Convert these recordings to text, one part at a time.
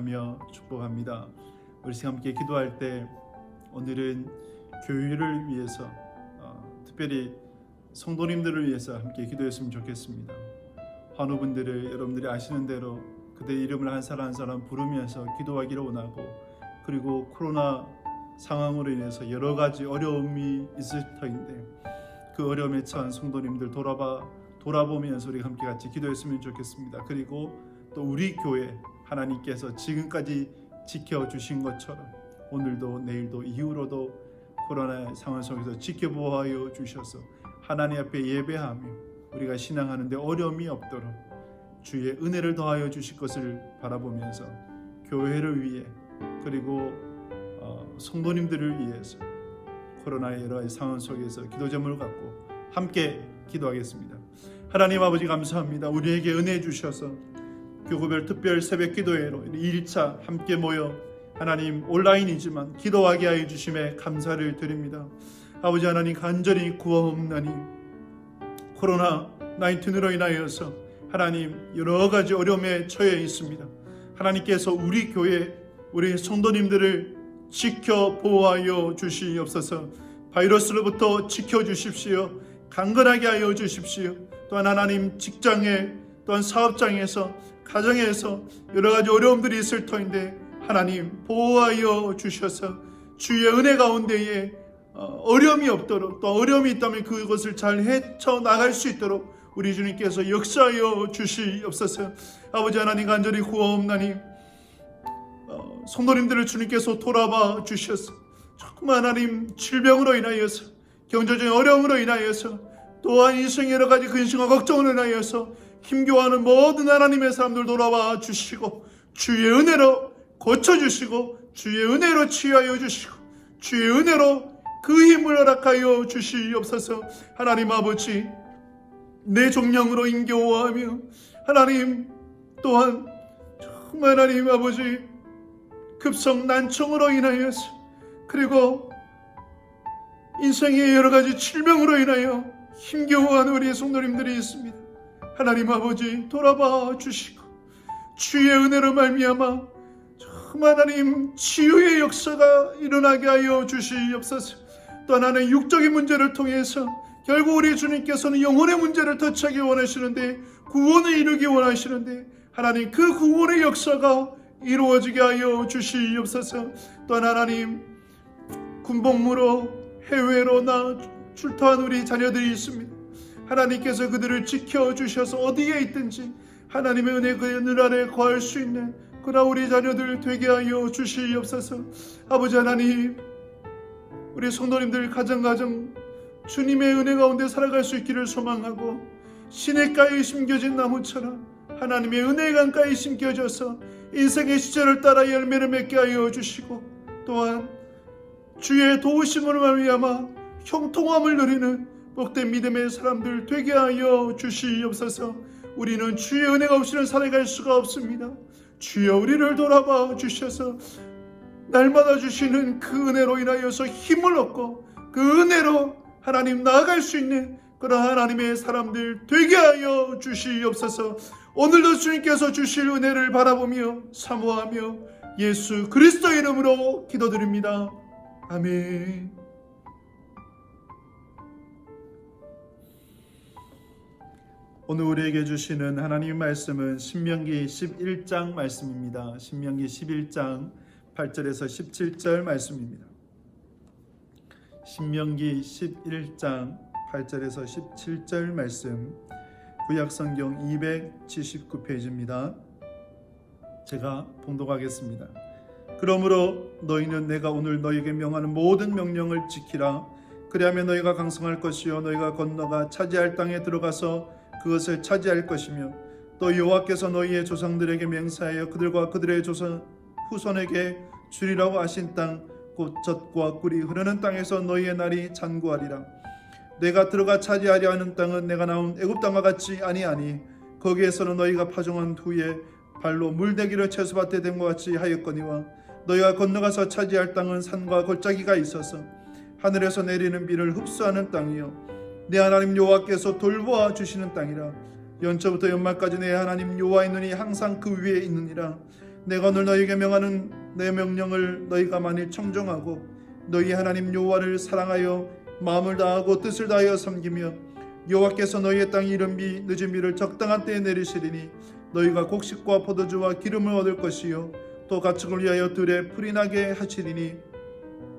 찬양하며 축복합니다. 우리 함께 기도할 때 오늘은 교회를 위해서 특별히 성도님들을 위해서 함께 기도했으면 좋겠습니다. 환우분들을 여러분들이 아시는 대로 그들의 이름을 한 사람 한 사람 부르면서 기도하기를 원하고, 그리고 코로나 상황으로 인해서 여러 가지 어려움이 있을 터인데 그 어려움에 처한 성도님들 돌아보면서 우리 함께 같이 기도했으면 좋겠습니다. 그리고 또 우리 교회 하나님께서 지금까지 지켜주신 것처럼 오늘도 내일도 이후로도 코로나 상황 속에서 지켜보아 주셔서 하나님 앞에 예배하며 우리가 신앙하는데 어려움이 없도록 주의 은혜를 더하여 주실 것을 바라보면서 교회를 위해, 그리고 성도님들을 위해서 코로나의 여러 가지 상황 속에서 기도 제목을 갖고 함께 기도하겠습니다. 하나님 아버지 감사합니다. 우리에게 은혜 주셔서 교구별 특별 새벽 기도회로 2일차 함께 모여 하나님 온라인이지만 기도하게 하여 주심에 감사를 드립니다. 아버지 하나님 간절히 구하옵나니 코로나19으로 인하여서 하나님 여러 가지 어려움에 처해 있습니다. 하나님께서 우리 교회 우리 성도님들을 지켜 보호하여 주시옵소서. 바이러스로부터 지켜주십시오. 강건하게 하여 주십시오. 또한 하나님 직장에, 또한 사업장에서, 가정에서 여러 가지 어려움들이 있을 터인데 하나님 보호하여 주셔서 주의 은혜 가운데에 어려움이 없도록, 또 어려움이 있다면 그것을 잘 헤쳐나갈 수 있도록 우리 주님께서 역사하여 주시옵소서. 아버지 하나님 간절히 구하옵나니 성도님들을 주님께서 돌아봐 주셔서 정말 하나님 질병으로 인하여서, 경제적인 어려움으로 인하여서, 또한 인생의 여러 가지 근심과 걱정으로 인하여서 힘겨워하는 모든 하나님의 사람들 돌아봐 주시고 주의 은혜로 고쳐주시고 주의 은혜로 치유하여 주시고 주의 은혜로 그 힘을 허락하여 주시옵소서. 하나님 아버지 내 종량으로 인겨워하며 하나님 또한 정말 하나님 아버지 급성 난청으로 인하여서, 그리고 인생의 여러 가지 질병으로 인하여 힘겨워하는 우리의 성도님들이 있습니다. 하나님 아버지 돌아봐 주시고 주의 은혜로 말미암아 정말 하나님 치유의 역사가 일어나게 하여 주시옵소서. 또 하나는 육적인 문제를 통해서 결국 우리 주님께서는 영혼의 문제를 터치하기 원하시는데, 구원을 이루기 원하시는데 하나님 그 구원의 역사가 이루어지게 하여 주시옵소서. 또한 하나님 군복무로 해외로 출토한 우리 자녀들이 있습니다. 하나님께서 그들을 지켜주셔서 어디에 있든지 하나님의 은혜 그늘 아래 거할 수 있는 그러나 우리 자녀들 되게 하여 주시옵소서. 아버지 하나님 우리 성도님들 가정 주님의 은혜 가운데 살아갈 수 있기를 소망하고, 시냇가에 심겨진 나무처럼 하나님의 은혜 강가에 심겨져서 인생의 시절을 따라 열매를 맺게 하여 주시고, 또한 주의 도우심으로 말미암아 형통함을 누리는 복된 믿음의 사람들 되게 하여 주시옵소서. 우리는 주의 은혜가 없이는 살아갈 수가 없습니다. 주여 우리를 돌아봐 주셔서 날마다 주시는 그 은혜로 인하여서 힘을 얻고 그 은혜로 하나님 나아갈 수 있는 그런 하나님의 사람들 되게 하여 주시옵소서. 오늘도 주님께서 주실 은혜를 바라보며 사모하며 예수 그리스도 이름으로 기도드립니다. 아멘. 오늘 우리에게 주시는 하나님의 말씀은 신명기 11장 말씀입니다. 신명기 11장 8절에서 17절 말씀입니다. 신명기 11장 8절에서 17절 말씀, 구약성경 279페이지입니다. 제가 봉독하겠습니다. 그러므로 너희는 내가 오늘 너희에게 명하는 모든 명령을 지키라. 그리하면 너희가 강성할 것이요 너희가 건너가 차지할 땅에 들어가서 그것을 차지할 것이며, 또 여호와께서 너희의 조상들에게 맹세하여 그들과 그들의 후손에게 주리라고 하신 땅 곧 젖과 꿀이 흐르는 땅에서 너희의 날이 잔구하리라. 내가 들어가 차지하려 하는 땅은 내가 나온 애굽 땅과 같지 아니하니 거기에서는 너희가 파종한 후에 발로 물대기를 채소밭에 댐과 같이 하였거니와, 너희가 건너가서 차지할 땅은 산과 골짜기가 있어서 하늘에서 내리는 비를 흡수하는 땅이요 내 하나님 여호와께서 돌보아 주시는 땅이라. 연초부터 연말까지 내 하나님 여호와의 눈이 항상 그 위에 있느니라. 내가 오늘 너희에게 명하는 내 명령을 너희가 만일 청종하고 너희 하나님 여호와를 사랑하여 마음을 다하고 뜻을 다하여 섬기며 여호와께서 너희의 땅에 이른 비 늦은 비를 적당한 때에 내리시리니 너희가 곡식과 포도주와 기름을 얻을 것이요 또 가축을 위하여 들에 풀이 나게 하시리니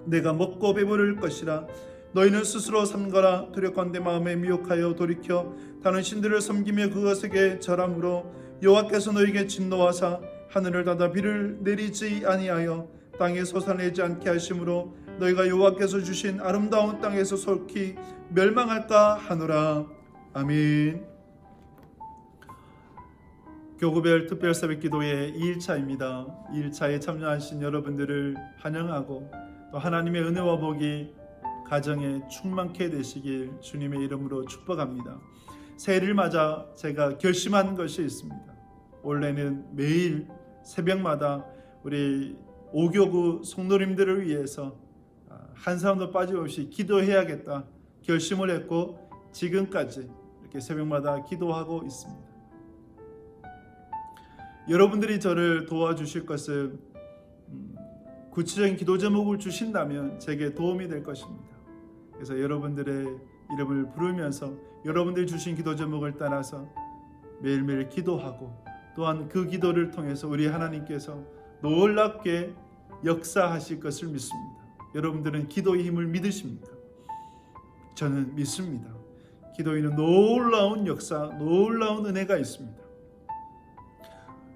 내가 먹고 배부를 것이라. 너희는 스스로 삼가라. 두렵건대 마음에 미혹하여 돌이켜 다른 신들을 섬기며 그것에게 절함으로 여호와께서 너희에게 진노하사 하늘을 닫아 비를 내리지 아니하여 땅에 솟아내지 않게 하심으로 너희가 여호와께서 주신 아름다운 땅에서 솔히 멸망할까 하노라. 아멘. 교구별 특별 새벽 기도의 2일차입니다. 2일차에 참여하신 여러분들을 환영하고 또 하나님의 은혜와 복이 가정에 충만케 되시길 주님의 이름으로 축복합니다. 새해를 맞아 제가 결심한 것이 있습니다. 원래는 매일 새벽마다 우리 오교구 성도님들을 위해서 한 사람도 빠짐없이 기도해야겠다 결심을 했고 지금까지 이렇게 새벽마다 기도하고 있습니다. 여러분들이 저를 도와주실 것은 구체적인 기도 제목을 주신다면 제게 도움이 될 것입니다. 그래서 여러분들의 이름을 부르면서 여러분들이 주신 기도 제목을 따라서 매일매일 기도하고 또한 그 기도를 통해서 우리 하나님께서 놀랍게 역사하실 것을 믿습니다. 여러분들은 기도의 힘을 믿으십니까? 저는 믿습니다. 기도에는 놀라운 역사, 놀라운 은혜가 있습니다.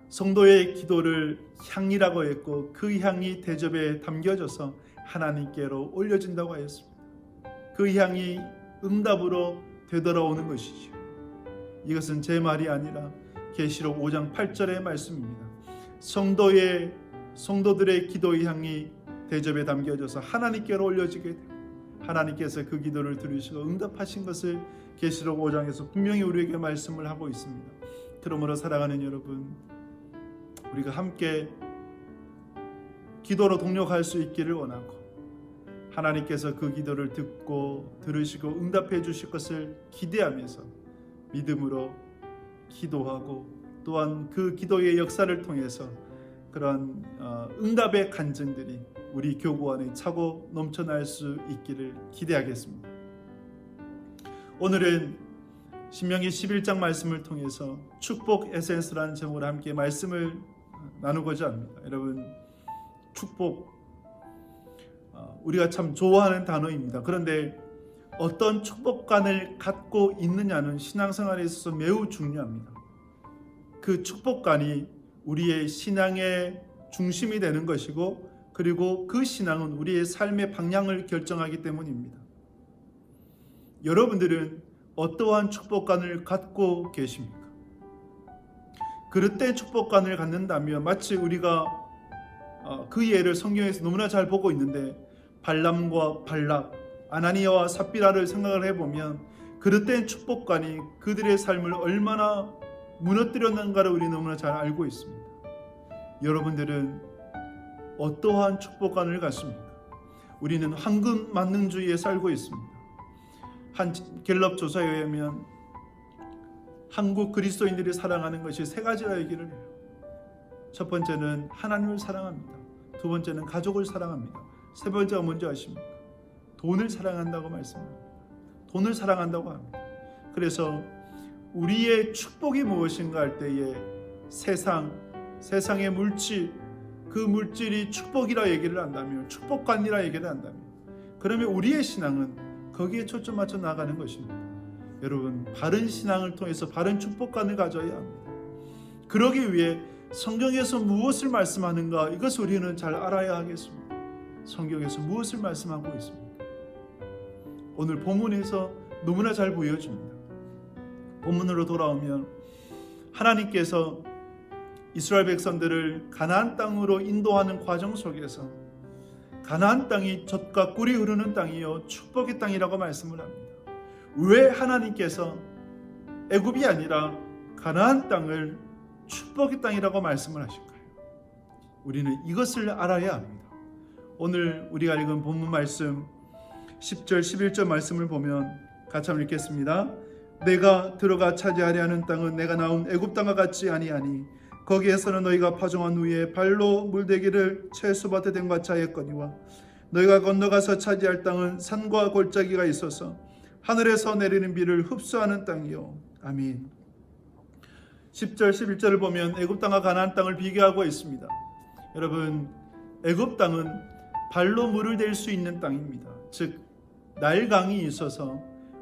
성도의 기도를 향이라고 했고 그 향이 대접에 담겨져서 하나님께로 올려진다고 하였습니다. 그 향이 응답으로 되돌아오는 것이죠. 이것은 제 말이 아니라 계시록 5장 8절의 말씀입니다. 성도들의 기도의 향이 대접에 담겨져서 하나님께로 올려지게 되고 하나님께서 그 기도를 들으시고 응답하신 것을 계시록 5장에서 분명히 우리에게 말씀을 하고 있습니다. 그러므로 사랑하는 여러분, 우리가 함께 기도로 동력할 수 있기를 원하고 하나님께서 그 기도를 듣고 들으시고 응답해 주실 것을 기대하면서 믿음으로 기도하고 또한 그 기도의 역사를 통해서 그런 응답의 간증들이 우리 교구 안에 차고 넘쳐날 수 있기를 기대하겠습니다. 오늘은 신명기 11장 말씀을 통해서 축복 에센스라는 제목으로 함께 말씀을 나누고자 합니다. 여러분, 축복 우리가 참 좋아하는 단어입니다. 그런데 어떤 축복관을 갖고 있느냐는 신앙생활에 있어서 매우 중요합니다. 그 축복관이 우리의 신앙의 중심이 되는 것이고 그리고 그 신앙은 우리의 삶의 방향을 결정하기 때문입니다. 여러분들은 어떠한 축복관을 갖고 계십니까? 그릇된 축복관을 갖는다면 마치 우리가 그 예를 성경에서 너무나 잘 보고 있는데 발람과 발락, 아나니아와 삽비라를 생각을 해보면 그릇된 축복관이 그들의 삶을 얼마나 무너뜨렸는가를 우리 너무나 잘 알고 있습니다. 여러분들은 어떠한 축복관을 갖습니까? 우리는 황금 만능주의에 살고 있습니다. 한 갤럽 조사에 의하면 한국 그리스도인들이 사랑하는 것이 세 가지라 얘기를 해요. 첫 번째는 하나님을 사랑합니다. 두 번째는 가족을 사랑합니다. 세 번째가 뭔지 아십니까? 돈을 사랑한다고 말씀합니다. 돈을 사랑한다고 합니다. 그래서 우리의 축복이 무엇인가 할 때에 세상의 물질, 그 물질이 축복이라 얘기를 한다면, 축복관이라 얘기를 한다면, 그러면 우리의 신앙은 거기에 초점 맞춰 나가는 것입니다. 여러분, 바른 신앙을 통해서 바른 축복관을 가져야 합니다. 그러기 위해 성경에서 무엇을 말씀하는가, 이것을 우리는 잘 알아야 하겠습니다. 성경에서 무엇을 말씀하고 있습니까? 오늘 본문에서 너무나 잘 보여줍니다. 본문으로 돌아오면 하나님께서 이스라엘 백성들을 가나안 땅으로 인도하는 과정 속에서 가나안 땅이 젖과 꿀이 흐르는 땅이요 축복의 땅이라고 말씀을 합니다. 왜 하나님께서 애굽이 아니라 가나안 땅을 축복의 땅이라고 말씀을 하실까요? 우리는 이것을 알아야 합니다. 오늘 우리가 읽은 본문 말씀 10절 11절 말씀을 보면 같이 한번 읽겠습니다. 내가 들어가 차지하려 하는 땅은 내가 나온 애굽 땅과 같지 아니하니 거기에서는 너희가 파종한 후에 발로 물대기를 채수밭에 된 같이 하였거니와 너희가 건너가서 차지할 땅은 산과 골짜기가 있어서 하늘에서 내리는 비를 흡수하는 땅이요. 아멘. 10절 11절을 보면 애굽 땅과 가나안 땅을 비교하고 있습니다. 여러분, 애굽 땅은 발로 물을 댈 수 있는 땅입니다. 즉 날강이 있어서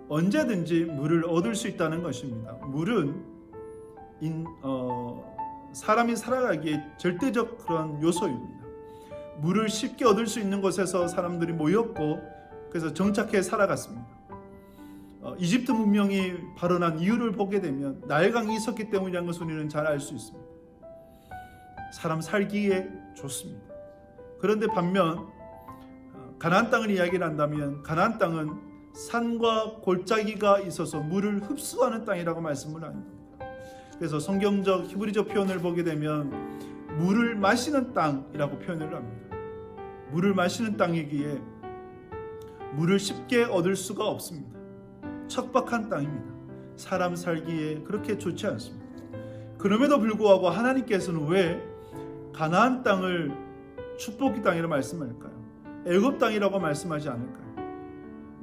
언제든지 물을 얻을 수 있다는 것입니다. 물은 사람이 살아가기에 절대적 그런 요소입니다. 물을 쉽게 얻을 수 있는 곳에서 사람들이 모였고 그래서 정착해 살아갔습니다. 이집트 문명이 발원한 이유를 보게 되면 나일강이 있었기 때문이라는 것을 우리는 잘 알 수 있습니다. 사람 살기에 좋습니다. 그런데 반면 가나안 땅을 이야기를 한다면 가나안 땅은 산과 골짜기가 있어서 물을 흡수하는 땅이라고 말씀을 합니다. 그래서 성경적 히브리적 표현을 보게 되면 물을 마시는 땅이라고 표현을 합니다. 물을 마시는 땅이기에 물을 쉽게 얻을 수가 없습니다. 척박한 땅입니다. 사람 살기에 그렇게 좋지 않습니다. 그럼에도 불구하고 하나님께서는 왜 가나안 땅을 축복의 땅이라고 말씀할까요? 애굽 땅이라고 말씀하지 않을까요?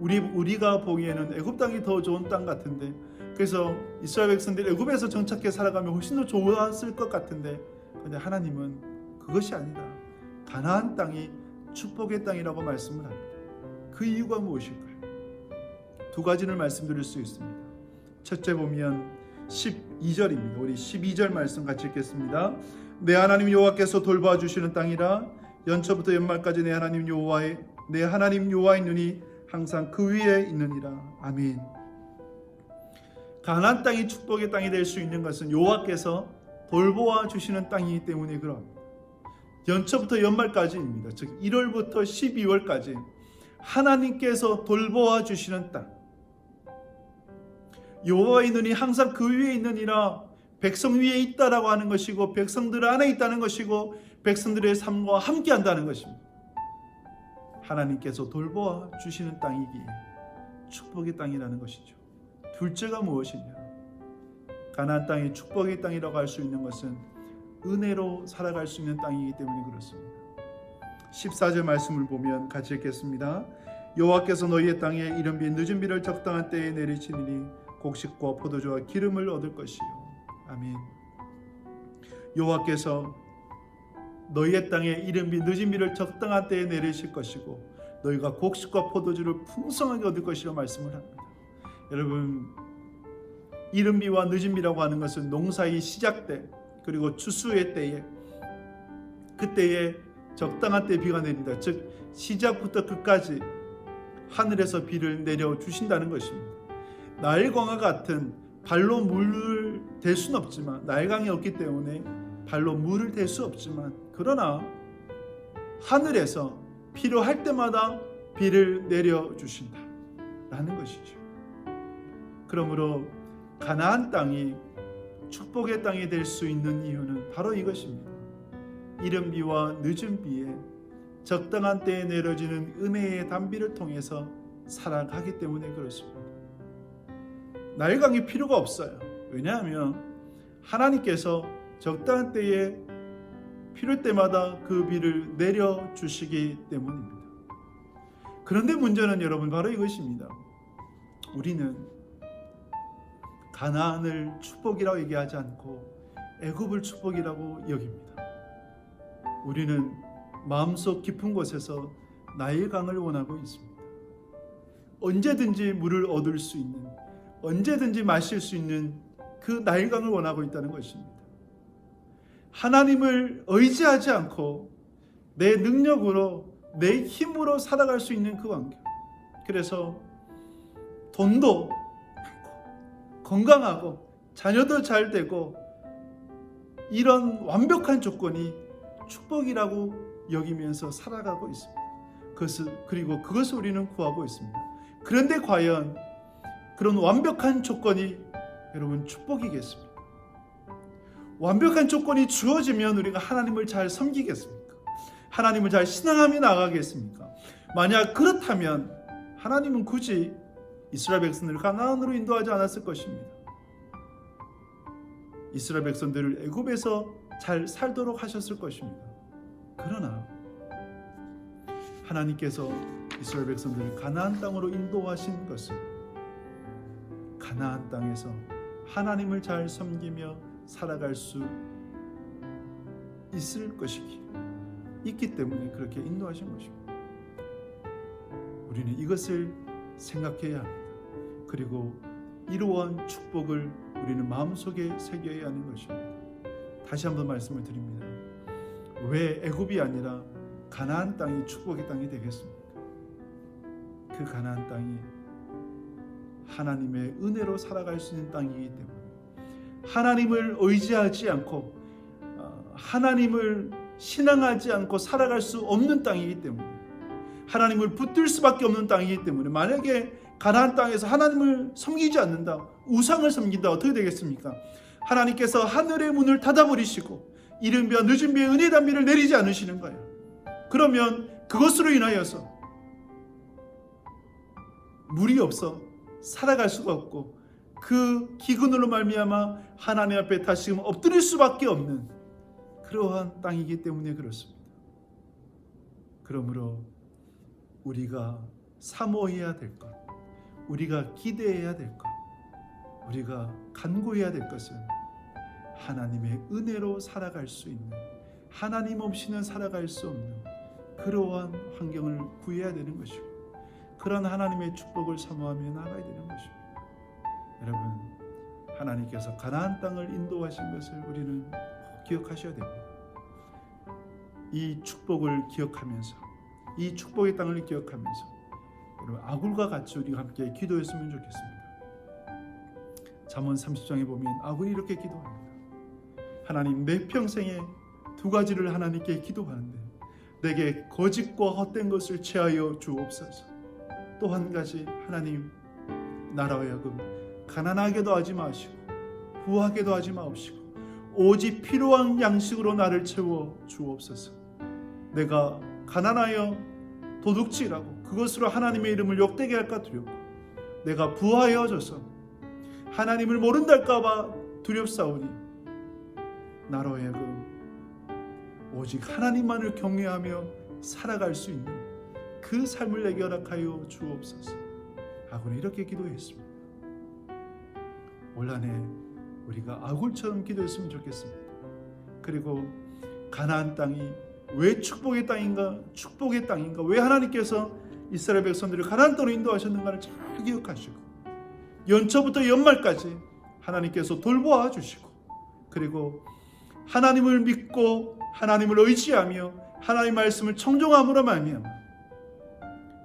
우리가 보기에는 애굽 땅이 더 좋은 땅 같은데, 그래서 이스라엘 백성들이 애굽에서 정착해 살아가면 훨씬 더 좋았을 것 같은데, 그런데 하나님은 그것이 아니다. 가나안 땅이 축복의 땅이라고 말씀을 합니다. 그 이유가 무엇일까요? 두 가지를 말씀드릴 수 있습니다. 첫째 보면 12절입니다. 우리 12절 말씀 같이 읽겠습니다. 내 하나님 여호와께서 돌봐 주시는 땅이라 연초부터 연말까지 내 하나님 여호와의 눈이 항상 그 위에 있느니라. 아멘. 가나안 땅이 축복의 땅이 될 수 있는 것은 여호와께서 돌보아 주시는 땅이기 때문에 그럽니다. 연초부터 연말까지입니다. 즉 1월부터 12월까지 하나님께서 돌보아 주시는 땅. 여호와의 눈이 항상 그 위에 있느니라. 백성 위에 있다라고 하는 것이고 백성들 안에 있다는 것이고 백성들의 삶과 함께 한다는 것입니다. 하나님께서 돌보아 주시는 땅이기에 축복의 땅이라는 것이죠. 둘째가 무엇이냐? 가나안 땅이 축복의 땅이라고 할 수 있는 것은 은혜로 살아갈 수 있는 땅이기 때문에 그렇습니다. 14절 말씀을 보면 같이 읽겠습니다. 여호와께서 너희의 땅에 이른 비 늦은 비를 적당한 때에 내리시리니 곡식과 포도주와 기름을 얻을 것이요. 아멘. 여호와께서 너희의 땅에 이른 비 늦은 비를 적당한 때에 내리실 것이고 너희가 곡식과 포도주를 풍성하게 얻을 것이라 말씀을 합니다. 여러분, 이른 비와 늦은 비라고 하는 것은 농사의 시작 때 그리고 추수의 때에 그때에 적당한 때 비가 내린다. 즉 시작부터 끝까지 하늘에서 비를 내려 주신다는 것입니다. 나일강과 같은 발로 물을 댈 수는 없지만 나일강이 없기 때문에 발로 물을 댈 수 없지만 그러나 하늘에서 필요할 때마다 비를 내려 주신다 라는 것이죠. 그러므로 가나안 땅이 축복의 땅이 될 수 있는 이유는 바로 이것입니다. 이른 비와 늦은 비에 적당한 때에 내려지는 은혜의 단비를 통해서 살아가기 때문에 그렇습니다. 나일강이 필요가 없어요. 왜냐하면 하나님께서 적당한 때에 필요할 때마다 그 비를 내려주시기 때문입니다. 그런데 문제는 여러분 바로 이것입니다. 우리는 가나안을 축복이라고 얘기하지 않고 애굽을 축복이라고 여깁니다. 우리는 마음속 깊은 곳에서 나일강을 원하고 있습니다. 언제든지 물을 얻을 수 있는, 언제든지 마실 수 있는 그 나일강을 원하고 있다는 것입니다. 하나님을 의지하지 않고 내 능력으로, 내 힘으로 살아갈 수 있는 그 환경. 그래서 돈도 많고 건강하고 자녀도 잘 되고 이런 완벽한 조건이 축복이라고 여기면서 살아가고 있습니다. 그리고 그것을 우리는 구하고 있습니다. 그런데 과연 그런 완벽한 조건이 여러분 축복이겠습니까? 완벽한 조건이 주어지면 우리가 하나님을 잘 섬기겠습니까? 하나님을 잘 신앙하며 나가겠습니까? 만약 그렇다면 하나님은 굳이 이스라엘 백성들을 가나안으로 인도하지 않았을 것입니다. 이스라엘 백성들을 애굽에서 잘 살도록 하셨을 것입니다. 그러나 하나님께서 이스라엘 백성들을 가나안 땅으로 인도하신 것은 가나안 땅에서 하나님을 잘 섬기며 살아갈 수 있을 것이기 있기 때문에 그렇게 인도하신 것입니다. 우리는 이것을 생각해야 합니다. 그리고 이러한 축복을 우리는 마음속에 새겨야 하는 것입니다. 다시 한번 말씀을 드립니다. 왜 애굽이 아니라 가나안 땅이 축복의 땅이 되겠습니까? 그 가나안 땅이 하나님의 은혜로 살아갈 수 있는 땅이기 때문에 하나님을 의지하지 않고 하나님을 신앙하지 않고 살아갈 수 없는 땅이기 때문에 하나님을 붙들 수밖에 없는 땅이기 때문에 만약에 가나안 땅에서 하나님을 섬기지 않는다, 우상을 섬긴다, 어떻게 되겠습니까? 하나님께서 하늘의 문을 닫아버리시고 이른 비와 늦은 비에 은혜 단비를 내리지 않으시는 거예요. 그러면 그것으로 인하여서 물이 없어 살아갈 수가 없고 그 기근으로 말미암아 하나님 앞에 다시금 엎드릴 수밖에 없는 그러한 땅이기 때문에 그렇습니다. 그러므로 우리가 사모해야 될 것, 우리가 기대해야 될 것, 우리가 간구해야 될 것은 하나님의 은혜로 살아갈 수 있는, 하나님 없이는 살아갈 수 없는 그러한 환경을 구해야 되는 것이고 그런 하나님의 축복을 사모하며 나아가야 되는 것입니다. 여러분, 하나님께서 가나안 땅을 인도하신 것을 우리는 기억하셔야 됩니다. 이 축복을 기억하면서, 이 축복의 땅을 기억하면서 여러분 아굴과 같이 우리가 함께 기도했으면 좋겠습니다. 잠언 30장에 보면 아굴이 이렇게 기도합니다. 하나님, 내 평생에 두 가지를 하나님께 기도하는데 내게 거짓과 헛된 것을 제하여 주옵소서. 또 한 가지, 하나님, 나로 하여금 가난하게도 하지 마시고 부하게도 하지 마옵시고 오직 필요한 양식으로 나를 채워 주옵소서. 내가 가난하여 도둑질하고 그것으로 하나님의 이름을 욕되게 할까 두렵고 내가 부하여져서 하나님을 모른달까 봐 두렵사오니 나로 하여금 오직 하나님만을 경외하며 살아갈 수 있는 그 삶을 내게 허락하여 주옵소서 하고는 이렇게 기도했습니다. 올 한 해 우리가 아굴처럼 기도했으면 좋겠습니다. 그리고 가나안 땅이 왜 축복의 땅인가, 축복의 땅인가, 왜 하나님께서 이스라엘 백성들을 가나안 땅으로 인도하셨는가를 잘 기억하시고 연초부터 연말까지 하나님께서 돌보아 주시고 그리고 하나님을 믿고 하나님을 의지하며 하나님의 말씀을 청종함으로 말미암아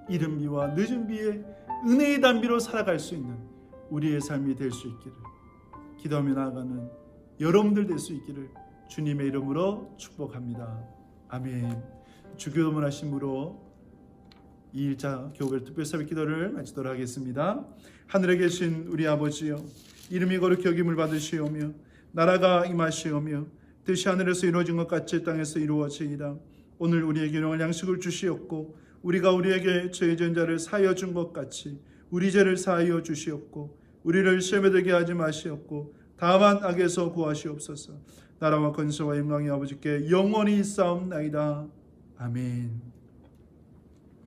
이른 비와 늦은 비에 은혜의 단비로 살아갈 수 있는 우리의 삶이 될 수 있기를 기도하며 나아가는 여러분들 될 수 있기를 주님의 이름으로 축복합니다. 아멘. 주기도문 하심으로 2일차 교회 특별사비 기도를 마치도록 하겠습니다. 하늘에 계신 우리 아버지여, 이름이 거룩히 여김을 받으시오며 나라가 임하시오며 뜻이 하늘에서 이루어진 것 같이 땅에서 이루어지이다. 오늘 우리에게 일용할 양식을 주시옵고 우리가 우리에게 죄 지은 자를 사하여 준 것 같이 우리 죄를 사하여 주시옵고 우리를 시험에 들게 하지 마시옵고 다만 악에서 구하시옵소서. 나라와 권세와 영광이 아버지께 영원히 있사옵나이다. 아멘.